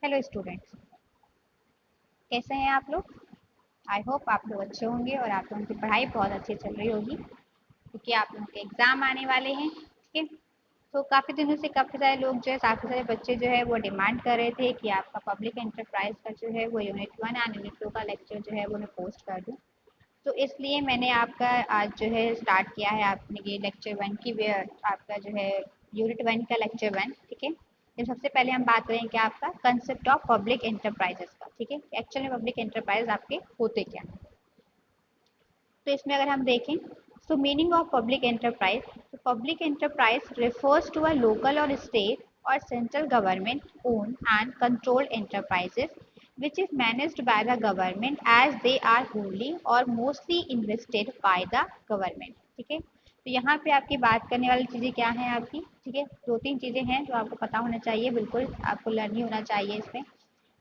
Hello students, कैसे हैं आप लोग। आई होप आप लोग अच्छे होंगे और आप लोगों की पढ़ाई बहुत अच्छी चल रही होगी क्योंकि आप लोगों के एग्ज़ाम आने वाले हैं। ठीक है, तो काफ़ी दिनों से काफ़ी सारे लोग जो है, काफ़ी सारे बच्चे जो है वो डिमांड कर रहे थे कि आपका पब्लिक एंटरप्राइज का जो है वो यूनिट 1 और यूनिट 2 का लेक्चर जो है वो मैं पोस्ट कर दूँ। तो इसलिए मैंने आपका आज जो है स्टार्ट किया है आपने ये लेक्चर 1 की आपका जो है यूनिट 1 का लेक्चर 1। ठीक है, तो सबसे पहले हम बात करेंगे आपका कंसेप्ट ऑफ पब्लिक एंटरप्राइजेस का। ठीक है, एक्चुअली पब्लिक एंटरप्राइज आपके होते क्या हैं। तो इसमें अगर हम देखें तो मीनिंग ऑफ पब्लिक एंटरप्राइज, तो public enterprise refers to a local और state or central government owned and controlled enterprises which is managed by the government as they are wholly or mostly invested by the government। ठीक है, तो यहाँ पे आपकी बात करने वाली चीज़ें क्या हैं आपकी। ठीक है, दो तीन चीज़ें हैं जो आपको पता होना चाहिए, बिल्कुल आपको लर्न ही होना चाहिए इसमें।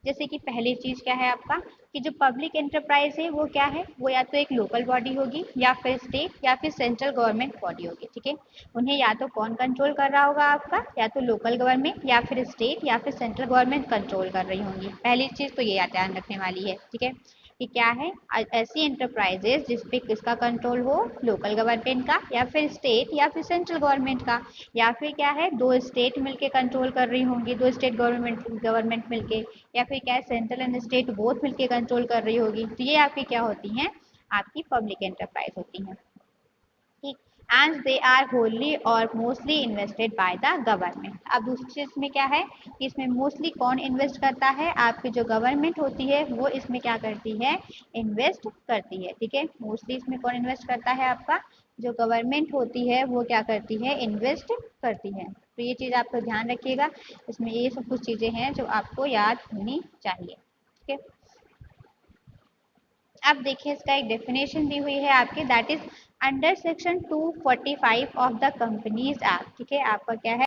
जैसे कि पहली चीज़ क्या है आपका कि जो पब्लिक एंटरप्राइज है वो क्या है, वो या तो एक लोकल बॉडी होगी या फिर स्टेट या फिर सेंट्रल गवर्नमेंट बॉडी होगी। ठीक है, उन्हें या तो कौन कंट्रोल कर रहा होगा आपका, या तो लोकल गवर्नमेंट या फिर स्टेट या फिर सेंट्रल गवर्नमेंट कंट्रोल कर रही होंगी। पहली चीज़ तो ये ध्यान रखने वाली है। ठीक है, कि क्या है ऐसी एंटरप्राइजेज जिसपे किसका कंट्रोल हो, लोकल गवर्नमेंट का या फिर स्टेट या फिर सेंट्रल गवर्नमेंट का, या फिर क्या है दो स्टेट मिलके कंट्रोल कर रही होंगी, दो स्टेट गवर्नमेंट मिलके, या फिर क्या है सेंट्रल एंड स्टेट बोथ मिलके कंट्रोल कर रही होगी। तो ये आपकी क्या होती हैं, आपकी पब्लिक एंटरप्राइज होती हैं। ठीक, एंड दे आर होली और mostly invested by the government. अब दूसरी चीज़ में क्या है कि इसमें मोस्टली कौन इन्वेस्ट करता है, आपकी जो गवर्नमेंट होती है वो इसमें क्या करती है, इन्वेस्ट करती है। ठीक है, मोस्टली इसमें कौन इन्वेस्ट करता है, आपका जो गवर्नमेंट होती है वो क्या करती है, इन्वेस्ट करती है। तो ये चीज़ आपको ध्यान रखिएगा, इसमें ये सब कुछ चीज़ें हैं जो आपको याद होनी चाहिए। ठीक है, अब देखिए इसका एक डेफिनेशन दी हुई है आपके, that is under section 245 of the companies act. ठीक है, आपका क्या है,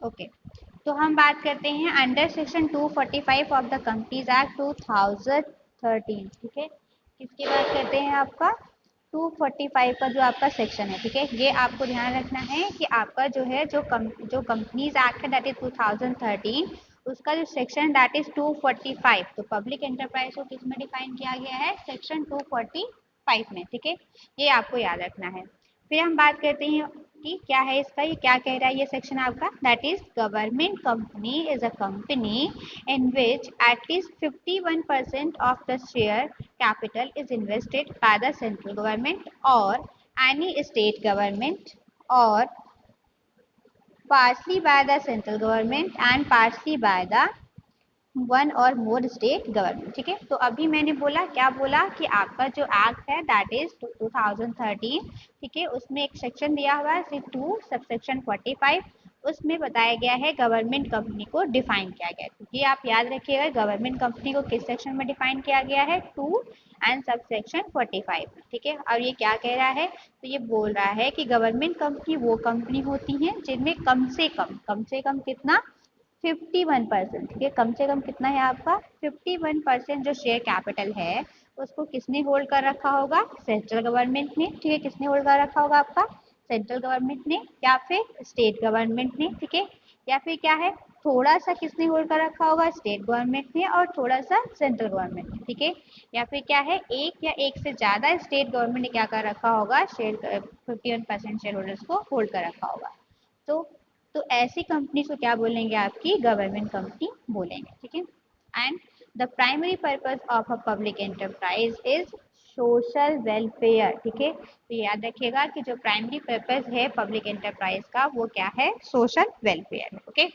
ओके तो हम बात करते हैं under section 245 of the companies act 2013। ठीक है, किसकी बात करते हैं, आपका 245 का जो आपका सेक्शन है। ठीक है, ये आपको ध्यान रखना है कि आपका जो है जो कंपनीज एक्ट है दैट इज 2013, उसका जो सेक्शन दैट इज 245, तो पब्लिक एंटरप्राइज को किस में डिफाइन किया गया है, सेक्शन 245 में। ठीक है, ये आपको याद रखना है। फिर हम बात करते हैं कि क्या है इसका, ये क्या कह रहा है ये सेक्शन आपका, that is government company is a company in which at least 51% of the share capital is invested by the central government or any state government or partially by the central government and partially by the one और more state government. ठीक है, तो अभी मैंने बोला क्या बोला कि आपका जो एक्ट है दैट इज 2013। ठीक है, उसमें एक सेक्शन दिया हुआ है 2 सबसेक्शन 45, उसमें बताया गया है गवर्नमेंट कंपनी को डिफाइन किया गया है। तो ये आप याद रखिएगा, गवर्नमेंट कंपनी को किस सेक्शन में डिफाइन किया गया है, 2 एंड सबसेक्शन 45। ठीक है, और ये क्या कह रहा है, तो ये बोल रहा है कि गवर्नमेंट कंपनी वो कंपनी होती हैं जिनमें कम से कम कितना, 51%। ठीक है, कम से कम कितना है आपका 51% जो शेयर कैपिटल है उसको किसने होल्ड कर रखा होगा, सेंट्रल गवर्नमेंट ने। ठीक है, किसने होल्ड कर रखा होगा, आपका सेंट्रल गवर्नमेंट ने या फिर स्टेट गवर्नमेंट ने। ठीक है, या फिर क्या है थोड़ा सा किसने होल्ड कर रखा होगा, स्टेट गवर्नमेंट ने और थोड़ा सा सेंट्रल गवर्नमेंट ने। ठीक है, या फिर क्या है एक या एक से ज़्यादा स्टेट गवर्नमेंट ने क्या कर रखा होगा, शेयर 51% शेयर होल्डर्स को होल्ड कर रखा होगा। तो ऐसी कंपनी को क्या बोलेंगे, आपकी गवर्नमेंट कंपनी बोलेंगे। ठीक है, and the primary purpose of a public enterprise is social welfare. ठीक है, तो याद रखिएगा कि जो प्राइमरी पर्पज है पब्लिक एंटरप्राइज का वो क्या है, सोशल वेलफेयर। ओके,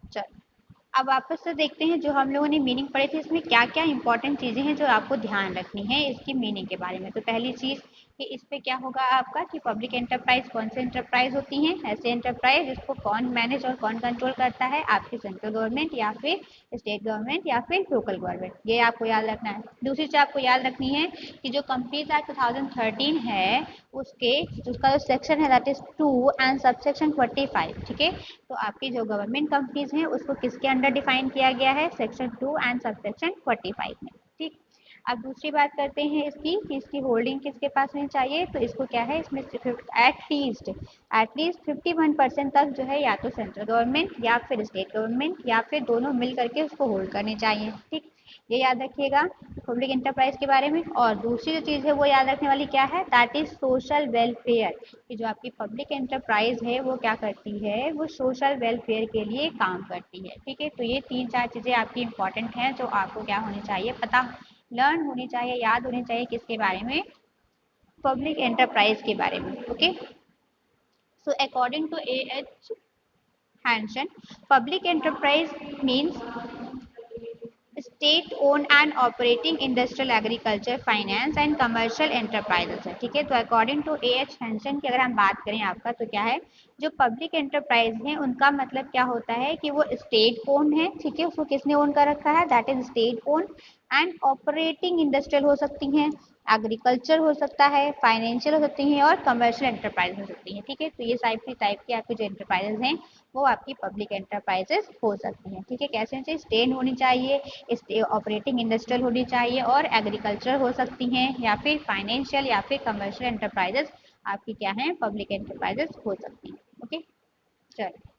चलो अब वापस से देखते हैं जो हम लोगों ने मीनिंग पढ़ी थी, इसमें क्या क्या इंपॉर्टेंट चीज़ें हैं जो आपको ध्यान रखनी है इसकी मीनिंग के बारे में। तो पहली चीज़ कि इस पे क्या होगा आपका कि पब्लिक एंटरप्राइज कौन से एंटरप्राइज होती हैं, ऐसे एंटरप्राइज जिसको कौन मैनेज और कौन कंट्रोल करता है, आपकी सेंट्रल गवर्नमेंट या फिर स्टेट गवर्नमेंट या फिर लोकल गवर्नमेंट। ये आपको याद रखना है। दूसरी चीज़ आपको याद रखनी है कि जो कंपनीज एक्ट 2013 है उसका जो सेक्शन है दैट इज 2 एंड सबसेक्शन 45। ठीक है, तो आपकी जो गवर्नमेंट कंपनीज हैं उसको किसके अंडर डिफाइन किया गया है, सेक्शन 2 एंड सबसेक्शन 45 में। ठीक, अब दूसरी बात करते हैं इसकी कि इसकी होल्डिंग किसके पास होनी चाहिए। तो इसको क्या है, इसमें एटलीस्ट 51% तक जो है या तो सेंट्रल गवर्नमेंट या फिर स्टेट गवर्नमेंट या फिर दोनों मिल करके उसको होल्ड करने चाहिए। ठीक, ये याद रखिएगा पब्लिक एंटरप्राइज के बारे में। और दूसरी जो चीज़ है वो याद रखने वाली क्या है, दैट इज सोशल वेलफेयर, कि जो आपकी पब्लिक एंटरप्राइज है वो क्या करती है, वो सोशल वेलफेयर के लिए काम करती है। ठीक है, तो ये 3-4 चीज़ें आपकी इंपॉर्टेंट हैं जो आपको क्या होनी चाहिए, पता लर्न होनी चाहिए, याद होनी चाहिए, किसके बारे में, पब्लिक एंटरप्राइज के बारे में। Okay, so according to A.H. Hansen, public enterprise means state own and operating industrial agriculture finance and commercial enterprises है। ठीक है, तो अकॉर्डिंग टू A.H. हैंसन की अगर हम बात करें आपका, तो क्या है, जो पब्लिक एंटरप्राइज है उनका मतलब क्या होता है कि वो स्टेट ओन है। ठीक है, उसको किसने ओन कर रखा है, that is state own and operating industrial हो सकती हैं, एग्रीकल्चर हो सकता है, फाइनेंशियल हो सकती हैं और कमर्शियल एंटरप्राइज हो सकती हैं। ठीक है, तो ये टाइप की आपकी जो एंटरप्राइजेज हैं वो आपकी पब्लिक एंटरप्राइजेस हो सकती हैं। ठीक है, कैसे होनी चाहिए, स्टेट होनी चाहिए, ऑपरेटिंग इंडस्ट्रियल होनी चाहिए और एग्रीकल्चर हो सकती हैं या फिर फाइनेंशियल या फिर कमर्शियल एंटरप्राइजेस आपकी क्या है, पब्लिक एंटरप्राइजेस हो सकती हैं। ओके, चलो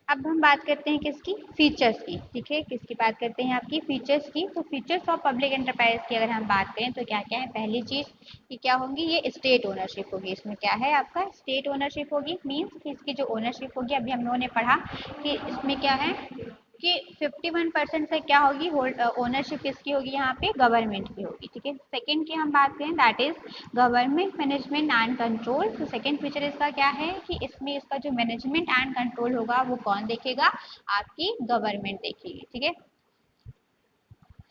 अब हम बात करते हैं किसकी, फीचर्स की। ठीक है, किसकी बात करते हैं, आपकी फीचर्स की। तो फीचर्स ऑफ पब्लिक एंटरप्राइज की अगर हम बात करें तो क्या क्या है, पहली चीज कि क्या होंगी, ये स्टेट ओनरशिप होगी। इसमें क्या है आपका, स्टेट ओनरशिप होगी, मीन्स कि इसकी जो ओनरशिप होगी, अभी हम लोगों ने पढ़ा कि इसमें क्या है कि 51% से क्या होगी, ओनरशिप किसकी होगी, यहाँ पे गवर्नमेंट की होगी। ठीक है, सेकंड की हम बात करें, that is government management and control. तो सेकंड फीचर इसका क्या है कि इसमें इसका जो मैनेजमेंट एंड कंट्रोल होगा वो कौन देखेगा, आपकी गवर्नमेंट देखेगी। ठीक है,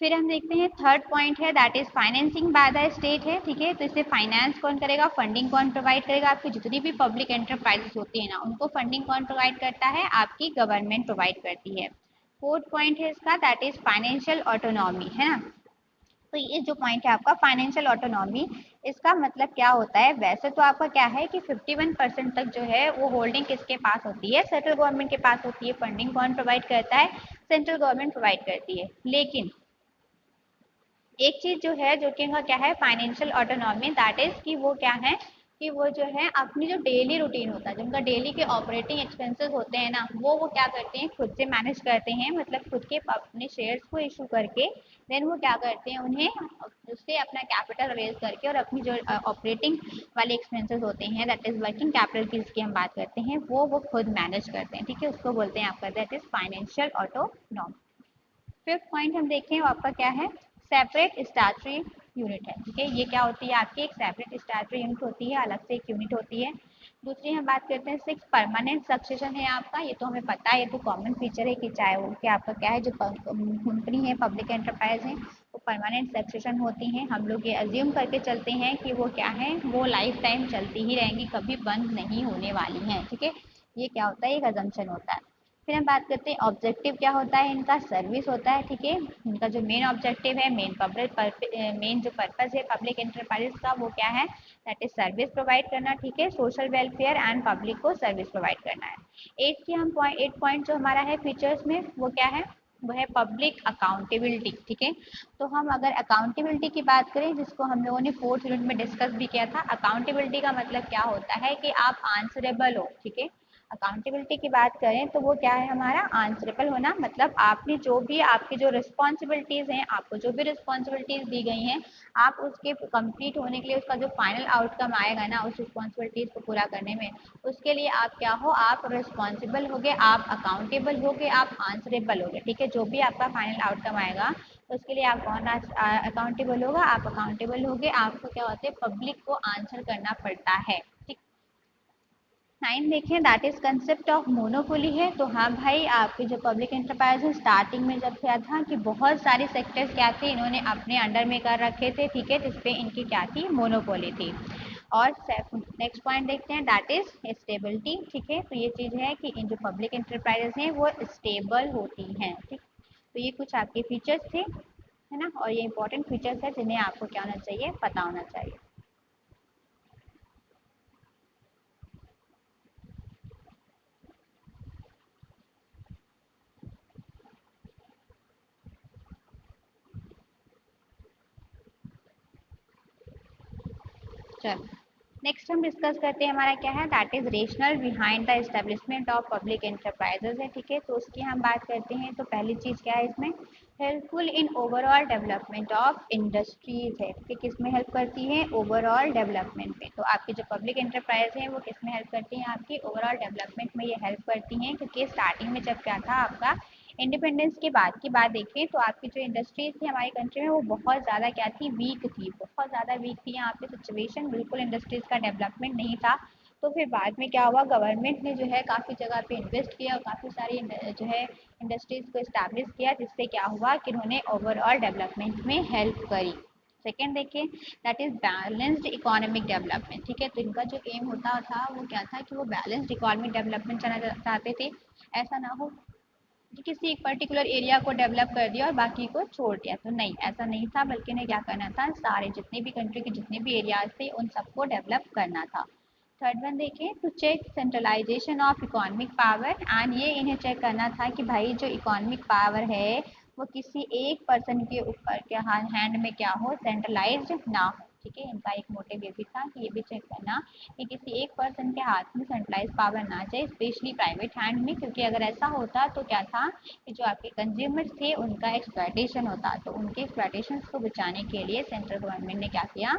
फिर हम देखते हैं थर्ड पॉइंट है, that is financing by the state है। ठीक है, तो इसे फाइनेंस कौन करेगा, फंडिंग कौन प्रोवाइड करेगा, आपकी जितनी भी पब्लिक एंटरप्राइजेस होती है ना उनको फंडिंग कौन प्रोवाइड करता है, आपकी गवर्नमेंट प्रोवाइड करती है। फोर्थ पॉइंट है इसका, दैट इज फाइनेंशियल ऑटोनॉमी, है ना। तो ये जो पॉइंट है आपका फाइनेंशियल ऑटोनॉमी, इसका मतलब क्या होता है, वैसे तो आपका क्या है कि 51% तक जो है वो होल्डिंग किसके पास होती है, सेंट्रल गवर्नमेंट के पास होती है। फंडिंग कौन प्रोवाइड करता है, सेंट्रल गवर्नमेंट प्रोवाइड करती है। लेकिन एक चीज जो है जो कि इनका क्या है, फाइनेंशियल ऑटोनॉमी, दैट इज कि वो क्या है कि वो जो है अपनी जो डेली रूटीन होता है, जो उनका डेली के ऑपरेटिंग एक्सपेंसेस होते हैं ना, वो क्या करते हैं, खुद से मैनेज करते हैं, मतलब खुद के अपने शेयर्स को इशू करके देन वो क्या करते हैं, उन्हें उससे अपना कैपिटल रेज करके और अपनी जो ऑपरेटिंग वाले एक्सपेंसेस होते हैं, दैट इज वर्किंग कैपिटल की जिसकी हम बात करते हैं, वो खुद मैनेज करते हैं। ठीक है, उसको बोलते हैं आपका, that is financial autonomy. Fifth point हम देखें वो आपका क्या है, सेपरेट स्टैट्यूटरी यूनिट है। ठीक है, ये क्या होती है आपकी, एक सेपरेट स्टैट्यूटरी यूनिट होती है, अलग से एक यूनिट होती है। दूसरी हम बात करते हैं सिक्स, परमानेंट सक्सेशन है आपका। ये तो हमें पता है, ये तो कॉमन फीचर है कि चाहे वो कि आपका क्या है, जो कंपनी है, पब्लिक एंटरप्राइज है, वो परमानेंट सक्सेशन होती हैं। हम लोग ये अज्यूम करके चलते हैं कि वो क्या है, वो लाइफ टाइम चलती ही रहेंगी, कभी बंद नहीं होने वाली हैं। ठीक है, ये क्या होता है, एक अजम्पशन होता है। फिर हम बात करते हैं ऑब्जेक्टिव क्या होता है इनका, सर्विस होता है। ठीक है, इनका जो मेन ऑब्जेक्टिव है, मेन जो पर्पज है पब्लिक एंटरप्राइज का, वो क्या है, दैट इज सर्विस प्रोवाइड करना। ठीक है, सोशल वेलफेयर एंड पब्लिक को सर्विस प्रोवाइड करना है। एट पॉइंट जो हमारा है फीचर्स में, वो क्या है, वो है पब्लिक अकाउंटेबिलिटी। ठीक है, तो हम अगर अकाउंटेबिलिटी की बात करें, जिसको हम लोगों ने फोर्थ यूनिट में डिस्कस भी किया था, अकाउंटेबिलिटी का मतलब क्या होता है कि आप आंसरेबल हो। ठीक है, अकाउंटेबिलिटी की बात करें तो वो क्या है हमारा, आंसरेबल होना, मतलब आपने जो भी आपकी जो रिस्पॉन्सिबिलिटीज़ हैं, आपको जो भी रिस्पॉन्सिबिलिटीज़ दी गई हैं, आप उसके कंप्लीट होने के लिए, उसका जो फाइनल आउटकम आएगा ना उस रिस्पॉन्सिबिलिटीज़ को पूरा करने में, उसके लिए आप क्या हो, आप रिस्पॉन्सिबल होगे, आप अकाउंटेबल होगे, आप आंसरेबल होगे। ठीक है, जो भी आपका फाइनल आउटकम आएगा उसके लिए आप कौन अकाउंटेबल होगा, आप अकाउंटेबल होगे, आपको क्या होता है, पब्लिक को आंसर करना पड़ता है। ठीक, 9 देखें, that is concept of monopoly है। तो हाँ भाई, आपके जो पब्लिक एंटरप्राइज है, स्टार्टिंग में जब क्या था कि बहुत सारे सेक्टर्स क्या थे, इन्होंने अपने अंडर में कर रखे थे। ठीक है, जिसपे इनकी क्या थी, मोनोपोली थी। और नेक्स्ट पॉइंट देखते हैं, दैट इज स्टेबिलिटी। ठीक है, तो ये चीज़ है कि इन जो पब्लिक एंटरप्राइजेस हैं वो स्टेबल होती हैं। ठीक, तो ये कुछ आपके फीचर्स थे, है ना, और ये इंपॉर्टेंट फीचर्स है जिन्हें आपको क्या होना चाहिए, पता होना चाहिए। चलो नेक्स्ट हम डिस्कस करते हैं, हमारा क्या है, that is rational behind the establishment of public enterprises है। ठीक है, तो उसकी हम बात करते हैं। तो पहली चीज़ क्या है इसमें, helpful in overall development of industries है। ठीक है, किस में हेल्प करती है, ओवरऑल डेवलपमेंट में। तो आपकी जो पब्लिक एंटरप्राइज है वो किस में हेल्प करती है, आपकी ओवरऑल डेवलपमेंट में ये हेल्प करती हैं। क्योंकि स्टार्टिंग में जब क्या था आपका, इंडिपेंडेंस के बाद की बात देखें तो आपकी जो इंडस्ट्रीज थी हमारी कंट्री में वो बहुत ज़्यादा क्या थी, वीक थी, बहुत ज़्यादा वीक थी। यहाँ पे सिचुएशन बिल्कुल इंडस्ट्रीज का डेवलपमेंट नहीं था। तो फिर बाद में क्या हुआ, गवर्नमेंट ने जो है काफ़ी जगह पे इन्वेस्ट किया और काफ़ी सारी जो है इंडस्ट्रीज को इस्टेब्लिश किया, जिससे क्या हुआ कि उन्होंने ओवरऑल डेवलपमेंट में हेल्प करी। सेकेंड देखिए, that is balanced economic development. ठीक है, तो इनका जो एम होता था वो क्या था कि वो बैलेंस्ड इकोनॉमिक डेवलपमेंट करना चाहते थे। ऐसा ना हो कि किसी एक पर्टिकुलर एरिया को डेवलप कर दिया और बाकी को छोड़ दिया, तो नहीं, ऐसा नहीं था, बल्कि इन्हें क्या करना था, सारे जितने भी कंट्री के जितने भी एरियाज थे उन सबको डेवलप करना था। थर्ड वन देखें, to check centralisation of economic power, and ये इन्हें चेक करना था कि भाई जो इकोनॉमिक पावर है वो किसी एक पर्सन के ऊपर के हैंड में क्या हो, सेंट्रलाइज्ड ना हो। ठीक है, इनका एक मोटिव ये भी था कि ये भी चेक करना कि किसी एक पर्सन के हाथ में सेंट्रलाइज पावर ना जाए, स्पेशली प्राइवेट हैंड में। क्योंकि अगर ऐसा होता तो क्या था कि जो आपके कंज्यूमर्स थे उनका एक्सप्लॉयटेशन होता, तो उनके एक्सप्लॉयटेशन को बचाने के लिए सेंट्रल गवर्नमेंट ने क्या किया,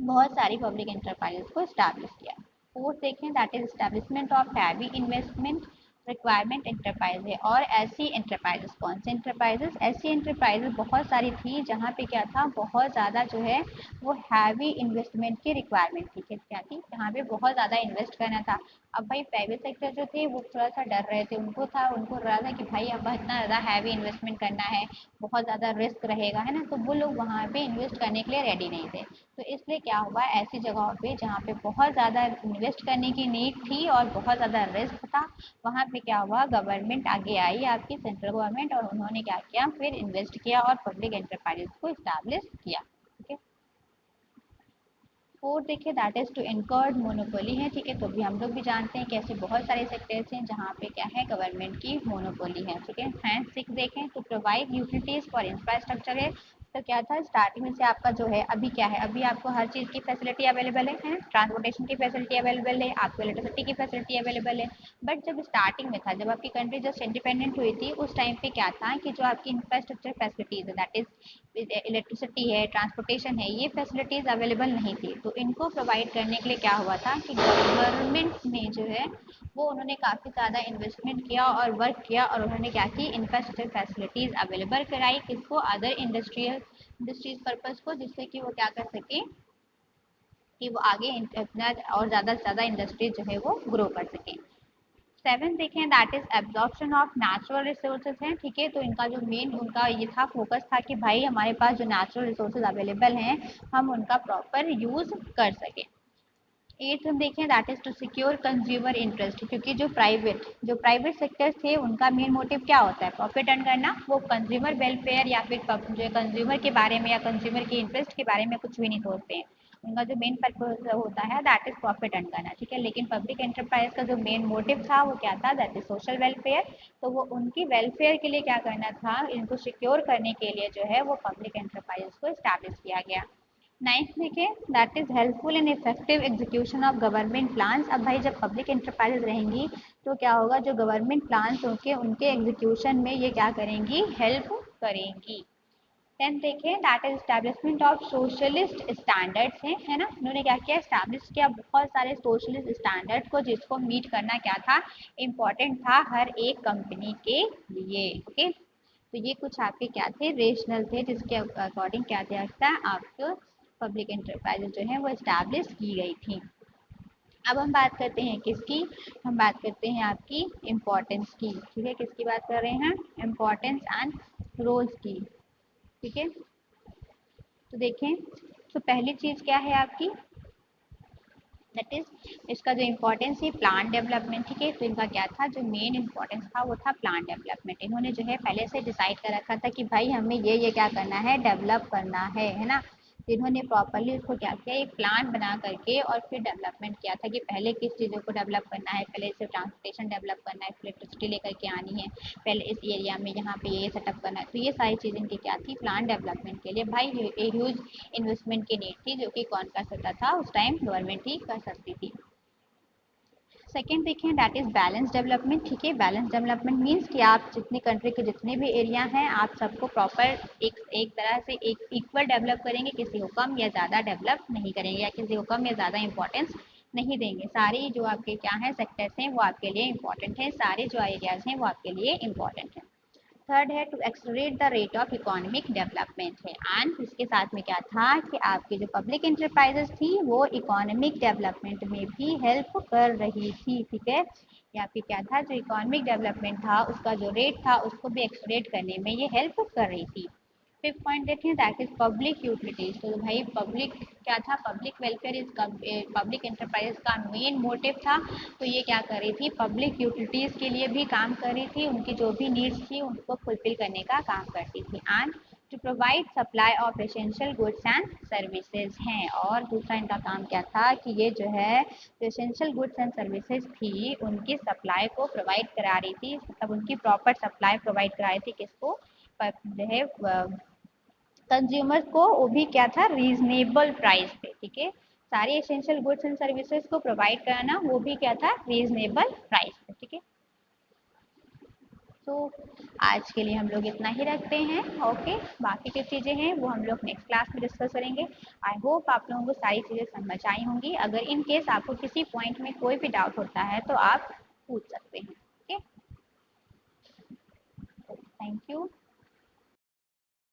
बहुत सारी पब्लिक एंटरप्राइजेस को इस्टेब्लिश किया। फोर्थ देखें, that is establishment of heavy investment requirement enterprise है। और ऐसी एंटरप्राइजेस, कौन से एंटरप्राइजेस, ऐसी एंटरप्राइजेस बहुत सारी थी जहाँ पे क्या था, बहुत ज़्यादा जो है वो हैवी इन्वेस्टमेंट की रिक्वायरमेंट थी। क्या थी, जहाँ पे बहुत ज़्यादा इन्वेस्ट करना था। अब भाई प्राइवेट सेक्टर जो थे वो थोड़ा सा डर रहे थे, उनको रहा था कि भाई अब इतना ज़्यादा हैवी इन्वेस्टमेंट करना है, बहुत ज़्यादा रिस्क रहेगा, है ना, तो वो लोग वहाँ पे इन्वेस्ट करने के लिए रेडी नहीं थे। तो इसलिए क्या हुआ, ऐसी जगहों पे जहाँ पे बहुत ज़्यादा इन्वेस्ट करने की नीड थी और बहुत ज़्यादा रिस्क था, वहाँ पे क्या हुआ, गवर्नमेंट आगे आई, आपकी सेंट्रल गवर्नमेंट, और उन्होंने क्या किया, फिर इन्वेस्ट किया और पब्लिक एंटरप्राइजेस को इस्टेब्लिश किया। ठीक है, फोर्थ देखिए, that is to incurred monopoly है। ठीक है, तो भी हम लोग भी जानते हैं कि ऐसे बहुत सारे सेक्टर्स हैं जहाँ पे क्या है, गवर्नमेंट की मोनोपोली है। ठीक है, एंड सिक्स देखें, तो प्रोवाइड यूटिलिटीज फॉर इंफ्रास्ट्रक्चर है। तो क्या था, स्टार्टिंग में से आपका जो है, अभी क्या है, अभी आपको हर चीज़ की फैसिलिटी अवेलेबल है, ट्रांसपोर्टेशन की फैसिलिटी अवेलेबल है, आपको इलेक्ट्रिसिटी की फैसिलिटी अवेलेबल है। बट जब स्टार्टिंग में था, जब आपकी कंट्री जस्ट इंडिपेंडेंट हुई थी, उस टाइम पे क्या था कि जो आपकी इंफ्रास्ट्रक्चर फैसिलिटीज है, दैट इज इलेक्ट्रिसिटी है, ट्रांसपोर्टेशन है, ये फैसिलिटीज़ अवेलेबल नहीं थी। तो इनको प्रोवाइड करने के लिए क्या हुआ था कि गवर्नमेंट ने जो है वो उन्होंने काफ़ी ज़्यादा इन्वेस्टमेंट किया और वर्क किया, और उन्होंने क्या की, इंफ्रास्ट्रक्चर फैसिलिटीज़ अवेलेबल कराई, किसको, अदर इंडस्ट्रीज पर्पज़ को, जिससे कि वो क्या कर सके कि वो आगे अपना और ज़्यादा से ज़्यादा इंडस्ट्रीज जो है वो ग्रो कर सकें। सेवन देखें, that is absorption of natural resources हैं। ठीक है, तो इनका जो मेन उनका ये था, फोकस था कि भाई हमारे पास जो नेचुरल रिसोर्सेज अवेलेबल हैं हम उनका प्रॉपर यूज़ कर सकें। एट्थ हम देखें, that is to secure consumer interest. क्योंकि जो प्राइवेट सेक्टर्स थे उनका मेन मोटिव क्या होता है, प्रॉफिट अर्न करना, वो कंज्यूमर वेलफेयर या फिर जो कंज्यूमर के बारे में या कंज्यूमर के इंटरेस्ट के बारे में कुछ भी नहीं सोचते हैं। उनका जो मेन पर्पज होता है दैट इज प्रॉफिट अर्न करना। ठीक है, लेकिन पब्लिक एंटरप्राइज का जो मेन मोटिव था वो क्या था, दैट इज सोशल वेलफेयर। तो वो उनकी वेलफेयर के लिए क्या करना था, इनको सिक्योर करने के लिए जो है वो पब्लिक एंटरप्राइज को इस्टेब्लिश किया गया। नाइन्थ देखें, that is helpful in effective execution of government plans. अब भाई जब पब्लिक एंटरप्राइजेज रहेंगी तो क्या होगा, जो गवर्नमेंट प्लान्स होंगे उनके एग्जीक्यूशन में ये क्या करेंगी, हेल्प करेंगी। टेंथ देखें, that is establishment of socialist standards हैं, है ना, इन्होंने क्या किया, स्टैब्लिश किया बहुत सारे सोशलिस्ट स्टैंडर्ड को, जिसको मीट करना क्या था, इम्पॉर्टेंट था हर एक कंपनी के लिए। ओके, तो ये कुछ आपके क्या थे, रेशनल थे, जिसके अकॉर्डिंग क्या था, आपको पब्लिक एंटरप्राइजेज जो है वो इस्टेब्लिश की गई थी। अब हम बात करते हैं किसकी, हम बात करते हैं आपकी इम्पोर्टेंस की। ठीक है, किसकी बात कर रहे हैं, इम्पोर्टेंस एंड रोल्स की। ठीक है, तो देखें, तो पहली चीज़ क्या है आपकी, दैट इज इसका जो इम्पोर्टेंस है प्लान डेवलपमेंट। ठीक है, तो इनका क्या था, जो मेन इम्पोर्टेंस था वो था प्लान डेवलपमेंट। इन्होंने जो है पहले से डिसाइड कर रखा था कि भाई हमें ये क्या करना है, डेवलप करना है ना। इन्होंने प्रॉपरली उसको क्या किया, एक प्लान बना करके और फिर डेवलपमेंट किया था कि पहले किस चीज़ों को डेवलप करना है, पहले इसे ट्रांसपोर्टेशन डेवलप करना है, इलेक्ट्रिसिटी लेकर के आनी है, पहले इस एरिया में यहाँ पे ये सेटअप करना है। तो ये सारी चीज़ें इनकी क्या थी, प्लान डेवलपमेंट के लिए भाई ह्यूज इन्वेस्टमेंट की नीड थी, जो कि कौन कर सकता था उस टाइम, गवर्नमेंट ही कर सकती थी। सेकेंड देखें दैट इज़ बैलेंस डेवलपमेंट। ठीक है, बैलेंस डेवलपमेंट मीन्स कि आप जितनी कंट्री के जितने भी एरिया हैं आप सबको प्रॉपर एक तरह से एक इक्वल डेवलप करेंगे, किसी को कम या ज़्यादा डेवलप नहीं करेंगे या किसी को कम या ज़्यादा इंपॉर्टेंस नहीं देंगे। सारे जो आपके क्या हैं सेक्टर्स हैं वो आपके लिए इंपॉर्टेंट हैं, सारे जो एरियाज़ हैं वो आपके लिए इंपॉर्टेंट हैं। थर्ड है to accelerate the rate of economic development है। एंड इसके साथ में क्या था कि आपकी जो पब्लिक इंटरप्राइजेस थी वो इकोनॉमिक डेवलपमेंट में भी हेल्प कर रही थी। ठीक है, या फिर क्या था, जो इकोनॉमिक डेवलपमेंट था उसका जो रेट था उसको भी एक्सलरेट करने में ये हेल्प कर रही थी। फिफ्थ पॉइंट देखें दैट इज पब्लिक यूटिलिटीज। तो भाई पब्लिक क्या था, public welfare is public enterprise का मेन मोटिव था। तो ये क्या कर रही थी, पब्लिक यूटिलिटीज़ के लिए भी काम कर रही थी, उनकी जो भी नीड्स थी उनको फुलफिल करने का काम करती थी। And to provide supply of essential goods and services हैं। और दूसरा इनका काम क्या था कि ये जो है जो एसेंशियल गुड्स एंड सर्विसेज थी उनकी सप्लाई को प्रोवाइड करा रही थी, मतलब उनकी प्रॉपर सप्लाई प्रोवाइड करा रही थी किसको, जो है कंज्यूमर्स को, वो भी क्या था, रीजनेबल प्राइस पे। ठीक है, सारी एसेंशियल गुड्स एंड सर्विसेज को प्रोवाइड कराना वो भी क्या था, रीजनेबल प्राइस पे। ठीक है, तो आज के लिए हम लोग इतना ही रखते हैं। ओके, बाकी जो चीज़ें हैं वो हम लोग नेक्स्ट क्लास में डिस्कस करेंगे। आई होप आप लोगों को सारी चीज़ें समझ आई होंगी। अगर इन केस आपको किसी पॉइंट में कोई भी डाउट होता है तो आप पूछ सकते हैं। Okay, thank you.